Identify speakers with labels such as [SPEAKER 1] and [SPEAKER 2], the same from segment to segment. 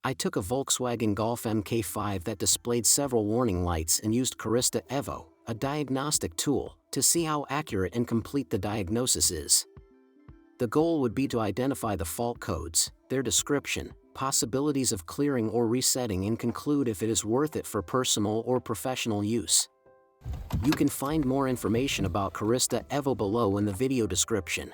[SPEAKER 1] I took a Volkswagen Golf Mk5 that displayed several warning lights and used Carista Evo, a diagnostic tool, to see how accurate and complete the diagnosis is. The goal would be to identify the fault codes, their description, possibilities of clearing or resetting, and conclude if it is worth it for personal or professional use. You can find more information about Carista Evo below in the video description.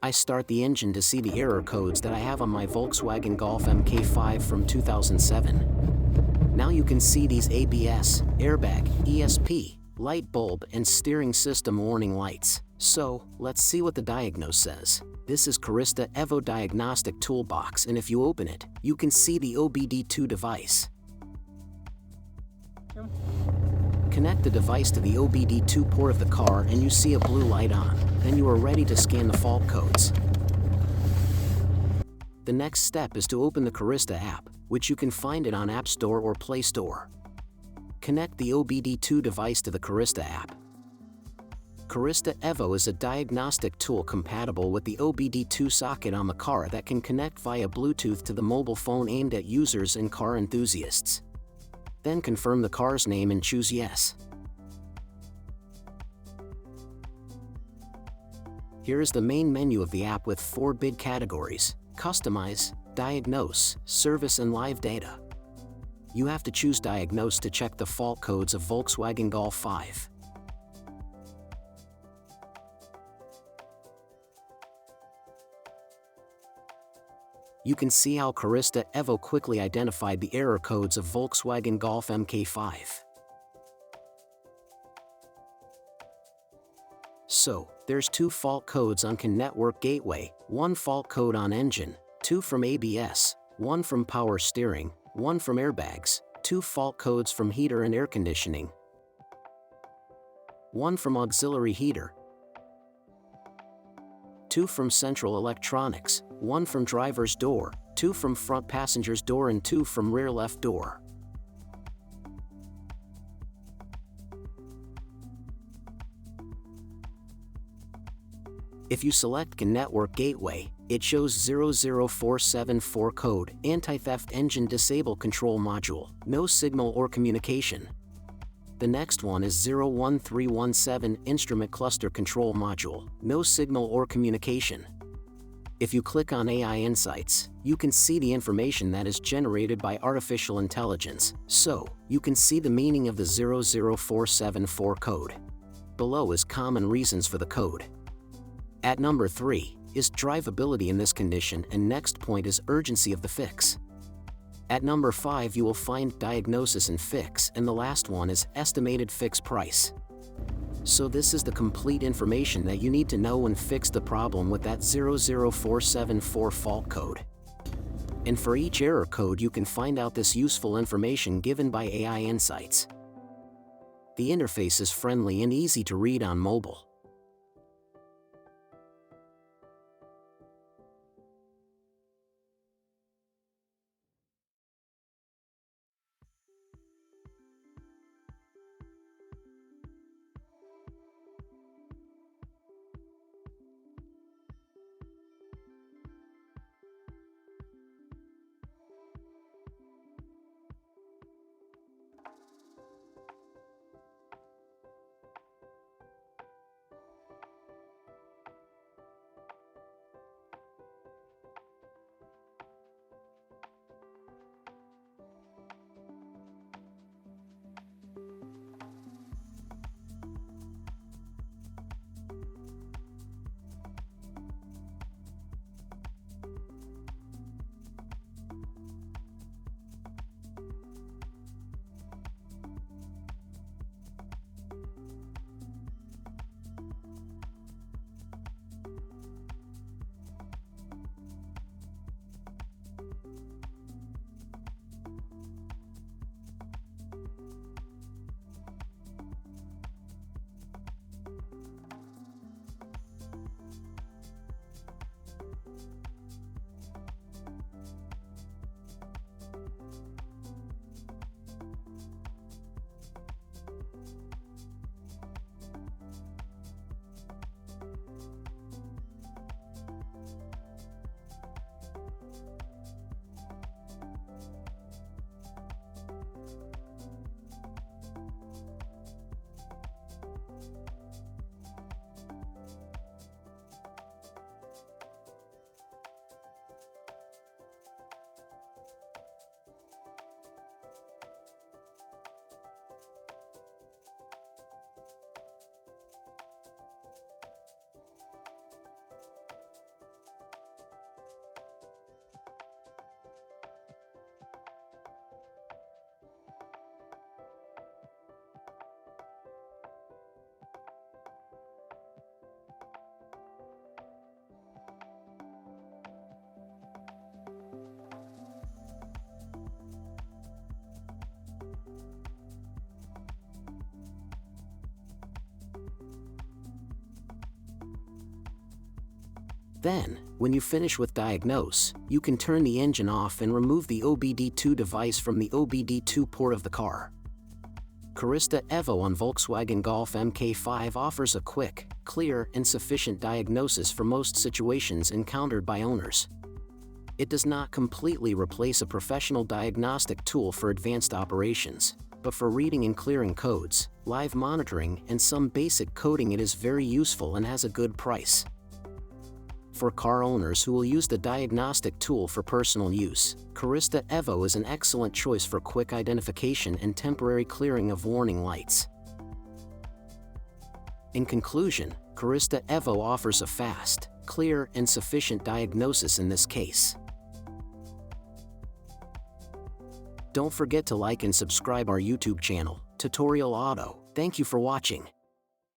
[SPEAKER 1] I start the engine to see the error codes that I have on my Volkswagen Golf Mk5 from 2007. Now you can see these ABS, airbag, ESP, light bulb, and steering system warning lights. So, let's see what the diagnose says. This is Carista Evo Diagnostic Toolbox, and if you open it, you can see the OBD2 device. Connect the device to the OBD2 port of the car and you see a blue light on. Then you are ready to scan the fault codes. The next step is to open the Carista app, which you can find it on App Store or Play Store. Connect the OBD2 device to the Carista app. Carista Evo is a diagnostic tool compatible with the OBD2 socket on the car that can connect via Bluetooth to the mobile phone aimed at users and car enthusiasts. Then confirm the car's name and choose Yes. Here is the main menu of the app with 4 bid categories: Customize, Diagnose, Service, and Live Data. You have to choose Diagnose to check the fault codes of Volkswagen Golf 5. You can see how Carista Evo quickly identified the error codes of Volkswagen Golf Mk5. So, there's 2 fault codes on CAN network gateway, 1 fault code on engine, 2 from ABS, 1 from power steering, 1 from airbags, 2 fault codes from heater and air conditioning, 1 from auxiliary heater, 2 from central electronics, 1 from driver's door, 2 from front passenger's door, and 2 from rear left door. If you select CAN Network Gateway, it shows 00474 code, Anti-Theft Engine Disable Control Module, no signal or communication. The next one is 01317 Instrument Cluster Control Module, no signal or communication. If you click on AI Insights, you can see the information that is generated by artificial intelligence, so you can see the meaning of the 00474 code. Below is common reasons for the code. At number 3 is drivability in this condition, and next point is urgency of the fix. At number 5 you will find diagnosis and fix, and the last one is estimated fix price. So this is the complete information that you need to know and fix the problem with that 00474 fault code. And for each error code you can find out this useful information given by AI Insights. The interface is friendly and easy to read on mobile. Then, when you finish with diagnose, you can turn the engine off and remove the OBD2 device from the OBD2 port of the car. Carista Evo on Volkswagen Golf Mk5 offers a quick, clear, and sufficient diagnosis for most situations encountered by owners. It does not completely replace a professional diagnostic tool for advanced operations, but for reading and clearing codes, live monitoring, and some basic coding it is very useful and has a good price. For car owners who will use the diagnostic tool for personal use, Carista Evo is an excellent choice for quick identification and temporary clearing of warning lights. In conclusion, Carista Evo offers a fast, clear, and sufficient diagnosis in this case. Don't forget to like and subscribe our YouTube channel, Tutorial Auto. Thank you for watching.